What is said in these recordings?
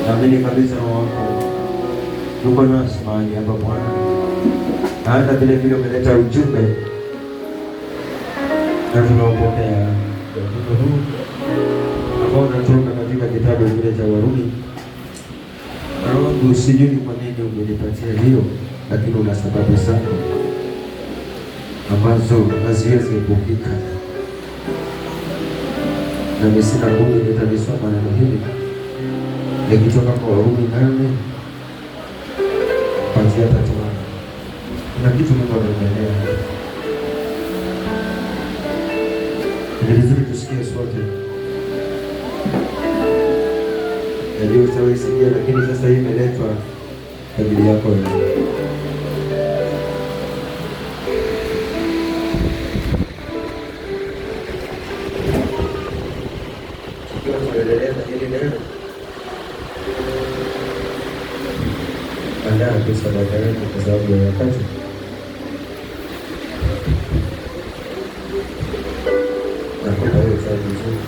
Naamini kabisa Roho wako yuko nasi mahali hapa Bwana, na hata vile vile umeleta ujumbe na tunaopokea ujumbe huu ambao unatoka katika kitabu kile cha Warumi. Roho wangu, sijui kwa nini umenipatia hiyo, lakini una sababu zako ambazo haziwezi kuepukika, na sina budi nitalisoma neno hili likitoka kwa Warumi 8 kuanzia 3. Kuna kitu Mungu amenieleza. Ni vizuri tusikie sote. Najua utaisikia, lakini sasa hii imeletwa kwa ajili yako wewe. Andaa tu sadaka yako kwa sababu ya wakati. Nakupa hiyo chai nzuri.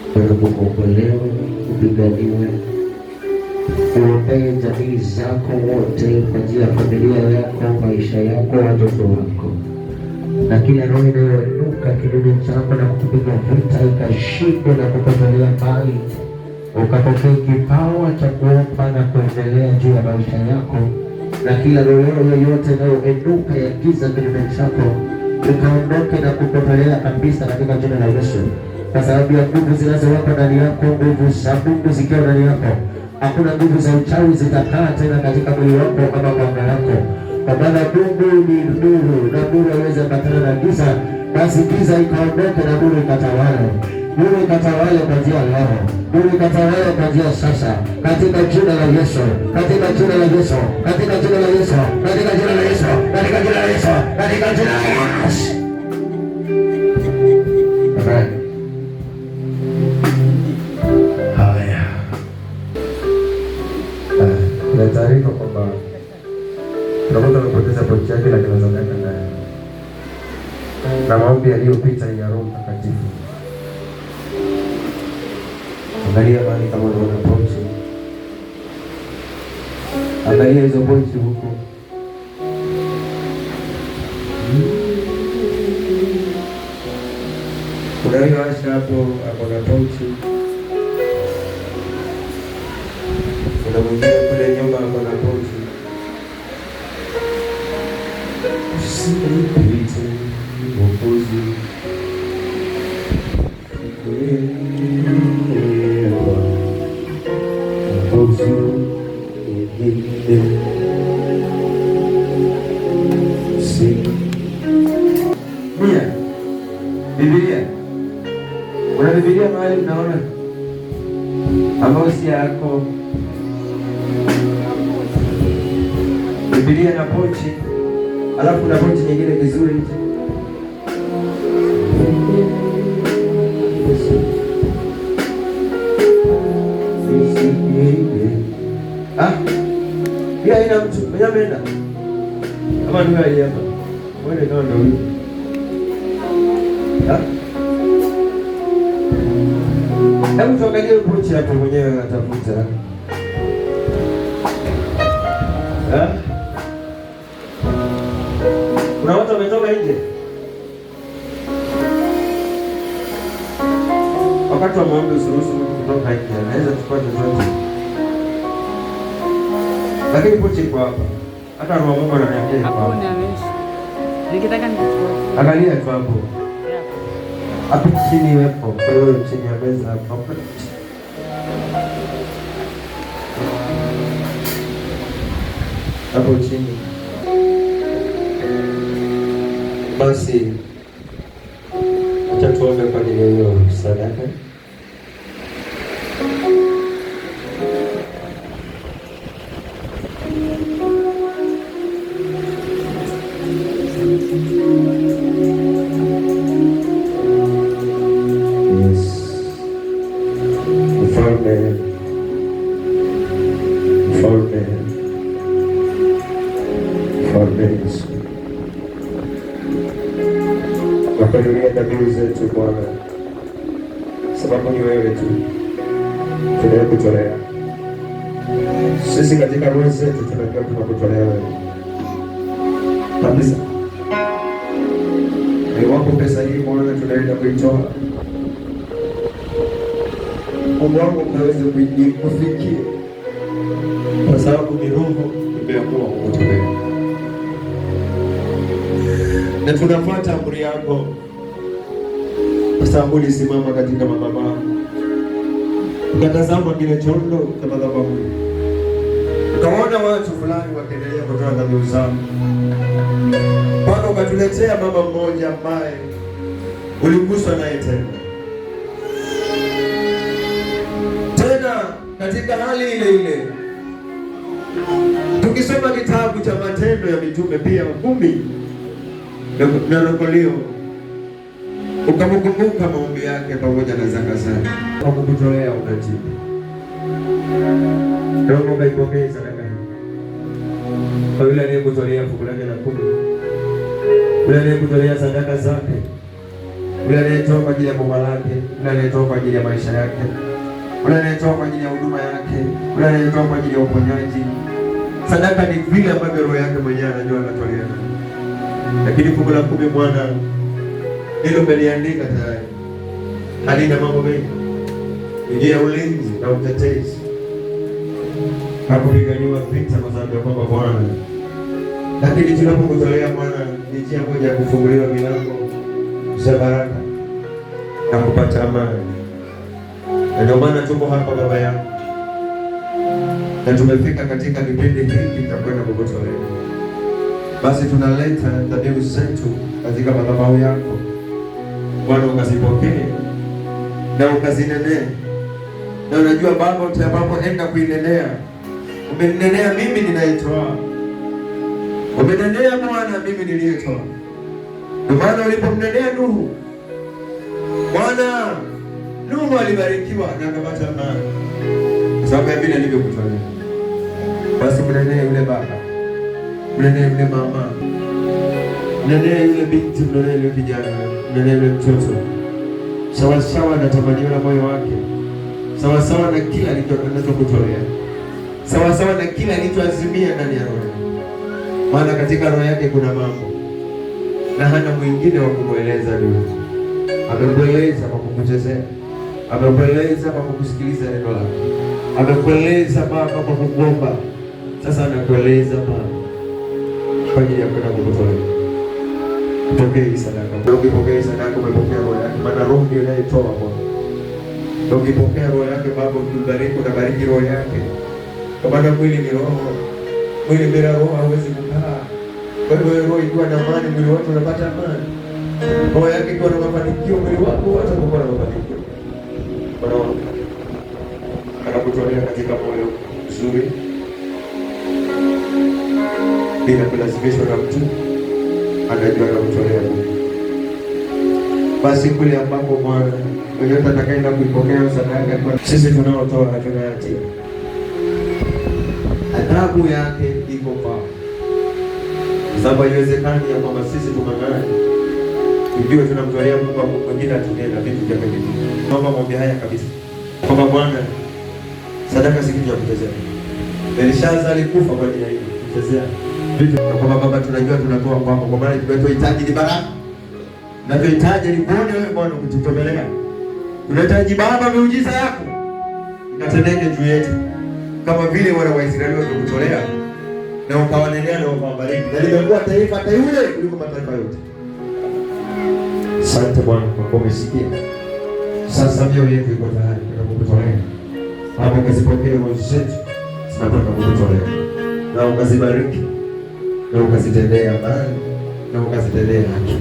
Kuokolewa, kupiganiwa, uombee jamii zako wote, kwa ajili ya familia yako, maisha yako, watoto wako, na kila roho inayoinuka kinyume chako na kupiga vita ikashindwe na kupotelea mbali, ukapokea kipawa cha kuomba na kuendelea juu ya maisha yako, na kila roho yoyote inayoinuka ya giza kinyume chako ikaondoke na kupotelea kabisa katika jina la Yesu. Kwa sababu ya nguvu zinazowaka ndani yako, nguvu za Mungu zikiwa ndani yako, hakuna nguvu za uchawi zitakaa tena katika mwili wako ama kwa anga yako, kwa maana Mungu ni nuru na nuru haiwezi kupatana na giza. Basi giza ikaondoke na nuru ikatawale, nuru ikatawale kwa njia ya Roho, nuru ikatawale kwa njia sasa, katika jina la Yesu, katika jina la Yesu, katika jina la Yesu, katika jina la Yesu, katika jina la Yesu, katika jina la Yesu. Amen. Kuna taarifa kwamba tunakuta amepoteza pochi yake, lakini anazameka ndani na maombi yaliyopita ya Roho Mtakatifu. Angalia mahali kama unaona pochi, angalia hizo pochi huko. Kuna hiyo Asha hapo akona pochi, kuna mwingine kule nyuma akona pochi. Usipite Mwokozi, Biblia. Kuna Biblia mahali unaona ambao si yako, Biblia na pochi, alafu na pochi nyingine vizuri. Pia ina mtu mwenye ameenda kama ndio aliapa wewe kama ndio huyo. Hebu tuangalie pochi hapo, mwenyewe anatafuta. Kuna watu wametoka nje wakati wa maombi. Usiruhusu mtu kutoka nje, anaweza kuchukua chochote, lakini pochi iko hapa. Hata Roho Mungu ananiambia iko hapa. Nikitaka nichukue. Angalia tu hapo. Hapo chini hapo, kwa hiyo chini ya meza hapo. Hapo chini. Basi acha tuombe kwa ajili ya hiyo sadaka. Mfalme Yesu, nakuinulia dhabihu zetu Bwana, sababu ni wewe tu tunayekutolea sisi. Katika roho zetu tunajua tunakutolea wewe kabisa. Iwapo pesa hii Bwana tunaenda kuitoa, Mungu wangu ukaweze kufikia, kwa sababu ni roho imeamua kukutolea, na tunafuata amri yako, kwa sababu ulisimama katika madhabahu ukatazama kile chondo cha madhabahu, ukaona watu fulani wakiendelea kutoa dhabihu zao. Bwana, ukatuletea mama mmoja ambaye uliguswa naye tena katika hali ile ile. Tukisoma kitabu cha Matendo ya Mitume pia 10 na Rokolio, ukamkumbuka maombi yake pamoja na zaka zake, kwa kukutolea unajibu. Ndio ukaipokea sadaka hii kwa yule aliyekutolea fungu lake la 10, yule aliyekutolea sadaka zake, yule aliyetoa kwa ajili ya boma lake, yule aliyetoa kwa ajili ya maisha yake, yule aliyetoa kwa ajili ya huduma yake, yule aliyetoa kwa ajili ya uponyaji. Sadaka ni vile ambavyo roho yake mwenyewe anajua anatolea. Lakini fungu la 10 Bwana, hilo umeliandika tayari, halina mambo mengi, ni ya ulinzi na utetezi. Hakupiganiwa vita kwa sababu ya kwamba Bwana, lakini tunapokutolea Bwana ni njia moja ya kufunguliwa milango za baraka na kupata amani. Na ndio maana tuko hapa Baba yangu, na tumefika katika kipindi hiki cha kwenda kukutolea. Basi tunaleta dhabihu zetu katika madhabahu yako Bwana, ukazipokee na ukazinenee. Na unajua Baba, utakapoenda kuinenea, umeninenea mimi ninayetoa, umenenea Bwana mimi niliyetoa. Ndio maana ulipomnenea Nuhu Bwana, Nuhu alibarikiwa na akapata amani kwa sababu ya vile alivyokutolea. Basi mnenee yule baba, mnenee yule mama, mnenee yule binti, mnenee yule kijana, mnenee yule mtoto, sawasawa na tamanio la moyo wake, sawasawa na kila alichokutolea, sawasawa na kila alichoazimia ndani ya roho. Maana katika roho yake kuna mambo, na hana mwingine wa kumweleza. Ndio amekueleza kwa kukuchezea, amekueleza kwa kukusikiliza neno lako, amekueleza Baba kwa kukuomba. Sasa anakueleza Baba kwa ajili ya kwenda kukutolea. Pokea sadaka. Ukipokea sadaka umepokea roho yake, maana roho ndiyo inayetoa Bwana. Ukipokea roho yake Baba, ukibariki unabariki roho yake, kwa maana mwili ni roho, mwili bila roho hauwezi kukaa. Kwa hiyo roho ikiwa na amani, mwili wote unapata amani. Roho yake ikiwa na mafanikio, mwili wako wote unakuwa na mafanikio. Bwana anakutolea katika moyo mzuri, bila kulazimishwa na mtu, anajua anakutolea. Basi kule ambapo Bwana yeyote atakayeenda kuipokea sadaka, sisi tunaotoa hatuna hatia, adhabu yake iko kwa sababu haiwezekani ya kwamba sisi tumang'ane tujue tunamtolea Mungu wa mwingine atunena vitu vya kweli. Naomba maombi haya kabisa kwamba Bwana, sadaka si kitu cha kuchezea. Belshaza alikufa kwa ajili ya hili kuchezea vitu, na kwamba Baba tunajua tunatoa kwako, kwa maana tunahitaji ni baraka, na tunahitaji ni kuona wewe Bwana ukitutomelea. Tunahitaji Baba miujiza yako ikatendeke juu yetu, kama vile wana wa Israeli walikutolea na ukawanenea na ukawabariki, na limekuwa taifa teule kuliko mataifa yote. Asante Bwana kwa kuwa umesikia. Sasa mioyo yetu iko tayari kwa kukutolea. Baba, ukazipokee roho zetu zinataka kukutolea, na ukazibariki, na ukazitendea amani, na ukazitendea haki.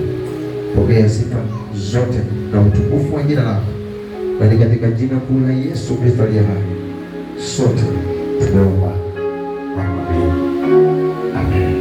Pokea sifa zote na utukufu wa jina lako, na ni katika jina kuu la Yesu Kristo aliye hai sote tunaomba. Amen. Amen.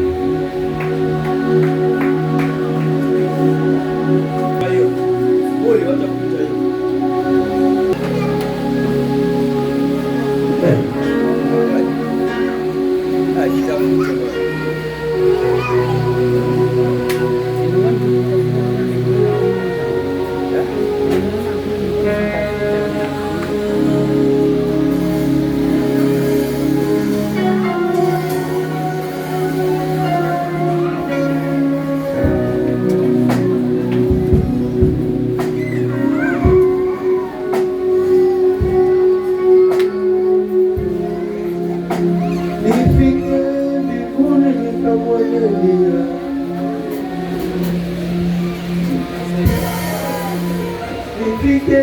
nifike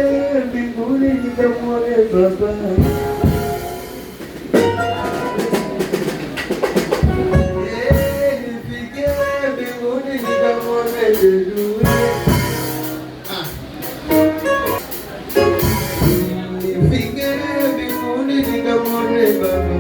mbinguni nikamwone Baba. Nifike mbinguni nikamwone Yesu. Nifike mbinguni nikamwone Baba.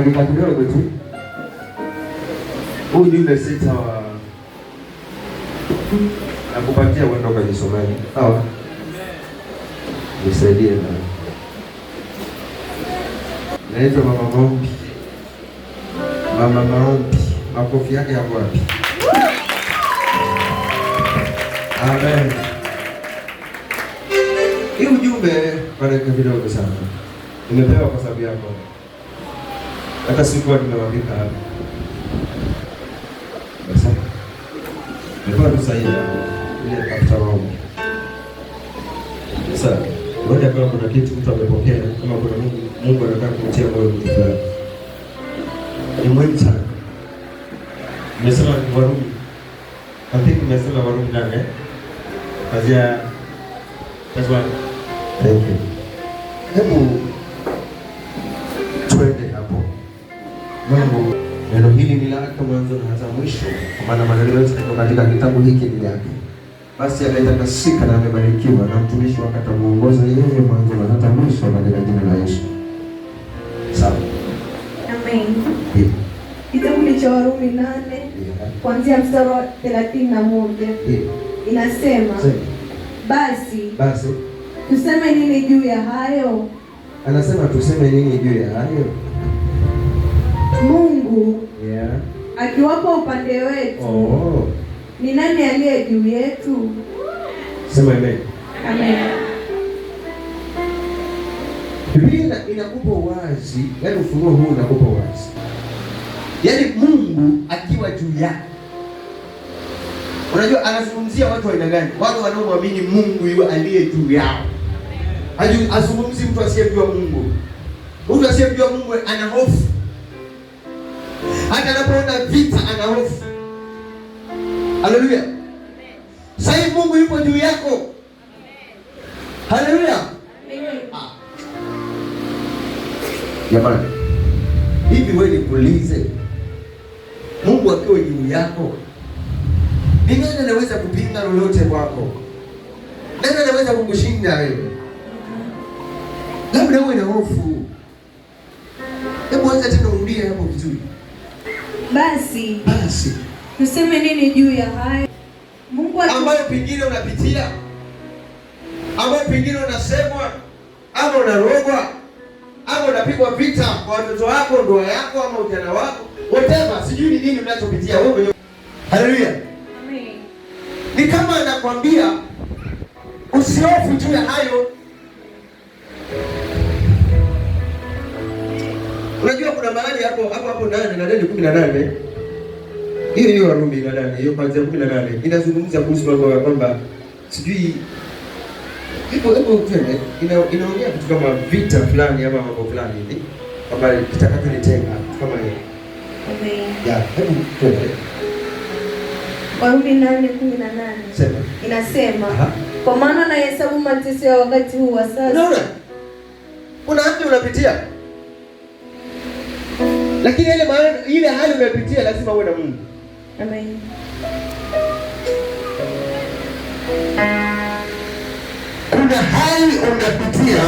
dakika kidogo tu. Huu ujumbe sita wa nakupatia uende ukajisomea. Sawa? Nisaidie na. Naitwa Mama Maombi. Mama Maombi. Makofi yake hapo wapi? Amen. Hii ujumbe kwa dakika kidogo sana. Nimepewa kwa sababu yako. Hata sikuwa nimewandika hapa. Sasa. Nimepewa tu sahihi ile kapta wangu. Sasa, ngoja kama kuna kitu mtu amepokea, kama kuna Mungu anataka kumtia moyo mtu fulani. Ni muhimu sana. Nimesema Warumi. I think nimesema Warumi 8. Kazia that's one. Thank you. Hebu twende hapo. Mungu, neno hili ni lako mwanzo na hata mwisho, kwa maana maneno yote kutoka katika kitabu hiki ni yake. Basi ametakasika na amebarikiwa na mtumishi wake atamuongoza yeye mwanzo na hata mwisho katika jina la Yesu. Sawa. Amen. Kitabu cha Warumi 8 kuanzia mstari wa 31 inasema basi tuseme nini juu ya hayo? Anasema tuseme nini juu ya hayo? Mungu akiwapo upande wetu, ni nani aliye juu yetu? Sema amen. Amen. Biblia inakupa wazi, yaani ufunuo huu unakupa wazi. Yaani Mungu akiwa juu yako. Unajua anazungumzia watu wa aina gani? Watu wanaomwamini Mungu yule aliye juu yao. Azungumzi mtu asiyejua Mungu. Mtu asiyejua Mungu ana hofu. Hata anapoona vita ana hofu. Haleluya. Sasa Mungu yupo juu yako. Haleluya. Jamani. Hivi wewe nikuulize. Mungu akiwa juu yako, ni nani anaweza kupinga lolote kwako? Nani anaweza kukushinda wewe? Labda uwe na hofu. Hebu anza tena urudie hapo vizuri. Basi tuseme nini juu ya hayo? Mungu ambayo pengine unapitia, ambayo pengine unasemwa, ama unarogwa, ama unapigwa vita kwa watoto wako, ndoa yako, ama ujana wako, whatever, sijui ni nini unachopitia wewe. Haleluya. Amen. Ni kama anakuambia usihofu juu ya hayo. Unajua kuna mahali hapo 8 na 18. Hiyo Warumi 8, hiyo kuanzia 18 inazungumza kuhusu mambo ya kwamba sijui hebu twende, inaongea kitu kama vita fulani ama mambo fulani hivi kwamba kitakachonitenga kama hiyo. Amen. Ya, hebu twende. Warumi 8:18. Sema. Inasema, kwa maana nahesabu mateso ya wakati huu wa sasa. Unaona? Kuna hali unapitia. Lakini ile hali unapitia lazima uwe na Mungu. Amen. Kuna hali unapitia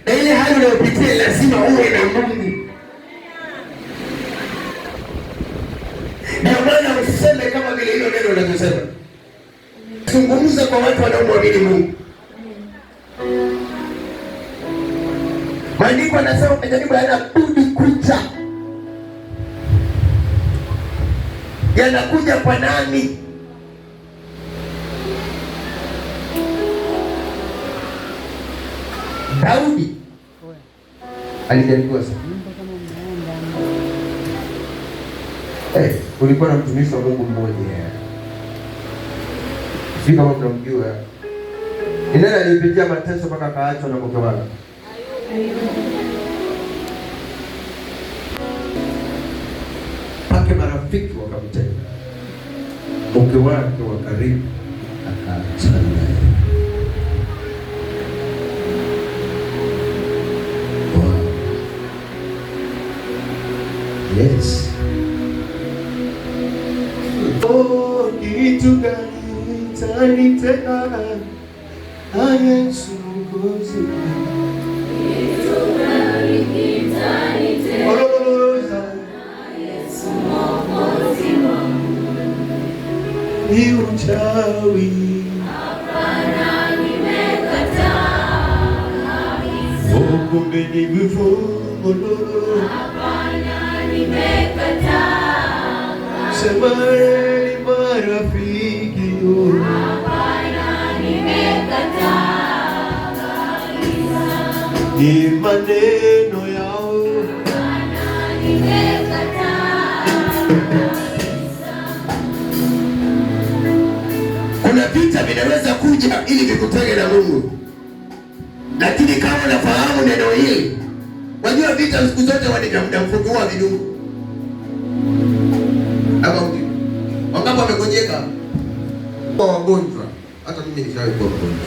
na ile hali unayopitia lazima uwe na Mungu. Ndio maana useme kama vile hilo neno linasema. Zungumza kwa watu wanaomwamini Mungu. Maandiko yanasema majaribu hayana budi kuja. Yanakuja kwa nani? Daudi alijaribiwa sana. Kulikuwa na mtumishi wa Mungu mmoja. Si kama mnamjua. Ni nani alipitia mateso mpaka akaachwa na mke wake? Pake marafiki wakamtenga. Mke wake wa karibu akaachana naye. Yes. Oh, kitu gani taniteka na Yesu Mwokozi. Kitu gani kitaniteka ni uchawi. Hapana, nimekataa kabisa. Kumbe ni mifumo. Hapana, nimekataa kabisa. Sema ni marafiki. Hapana, nimekataa kabisa. Ni maneno yao. Hapana, nimekataa kabisa. Kuna vita vinaweza kuja ili vikutenge na Mungu, lakini kama unafahamu neno hili, wajua vita siku zote wanaja muda mfupi wa vidumu. Hapa wangapi wamegonjeka kwa wagonjwa? Hata mimi nishawahi kuwa mgonjwa,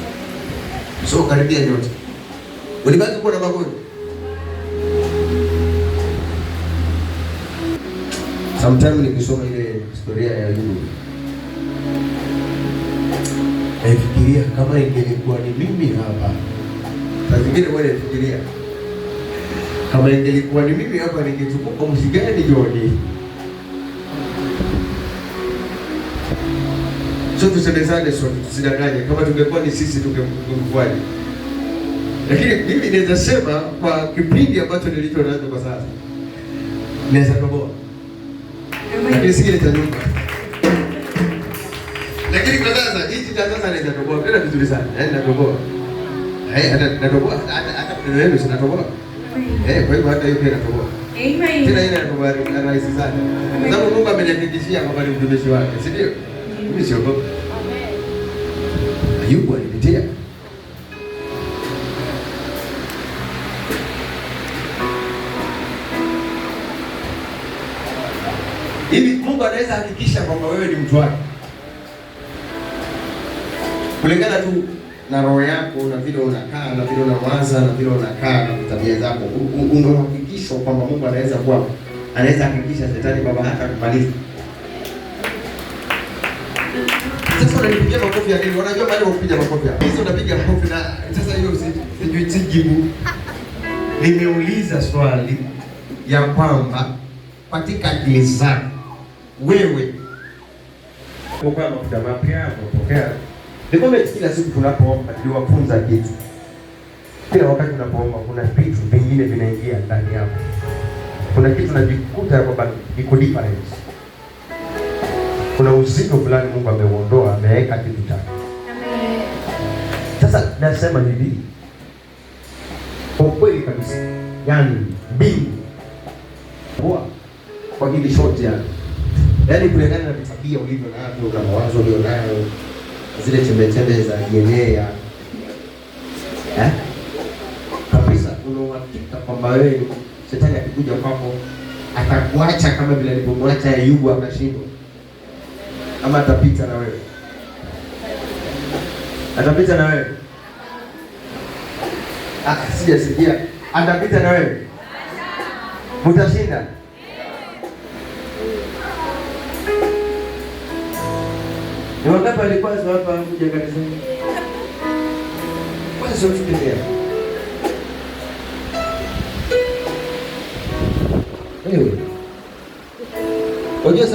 so karibia nyote ulibaki kuwa na magonjwa. Sometimes nikisoma ile historia ya Ayubu Nafikiria kama ingelikuwa ni mimi hapa. saa zingine wewe unafikiria Kama ingelikuwa ni mimi hapa ningechukua mzigo gani Joni? so tusemezane, so tusidanganye. Kama tungekuwa ni sisi tungemfuata, lakini mimi naweza sema kwa kipindi ambacho nilicho nacho kwa sasa naweza toboa, lakini si ile nyumba. Lakini kwa sasa hichi cha sasa naweza toboa tena vizuri sana, yaani natoboa. Hata natoboa hata leo sinatoboa. Kwa hivyo hata hiyo pia natoboa. Amen. Tena ile natoboa rahisi sana. Kwa sababu Mungu amenihakikishia kwamba ni mtumishi wake, si ndio? Mimi siogopa. Ayubu alipitia. Hivi Mungu anaweza hakikisha kwamba wewe ni mtu wake kulingana tu na roho yako na vile unakaa na vile unawaza na vile unakaa na tabia zako. Unahakikishwa kwamba Mungu anaweza hakikisha shetani baba hata kumaliza. Sasa unanipigia makofi ya nini? Unajua bado unapiga makofi hapa. Hizo unapiga makofi na sasa hiyo sijui jibu. Nimeuliza swali ya kwamba katika akili zako wewe Kwa mafuta mapya kupokea. nikwambia, kila siku tunapoomba tuliwafunza kitu. Kila wakati unapoomba kuna vitu vingine vinaingia ndani yako. Kuna kitu unajikuta kwamba iko different. Kuna uzito fulani Mungu ameuondoa, ameweka kitu chake. Sasa nasema hivi, kwa kweli kabisa, yani mbingu kwa hili short yani kulingana na tabia ulivyo nayo na mawazo ulionayo, zile chembe za DNA kabisa, unauhakika kwamba wewe shetani akikuja kwako atakuacha kama vile alipomwacha Ayubu akashindwa, ama atapita na wewe? Atapita na wewe? Sijasikia. Atapita na wewe? Mtashinda? Ni wangapi walikuwa hapa kuja kanisani? Kwanza sio tukiendea. Wewe. Unajua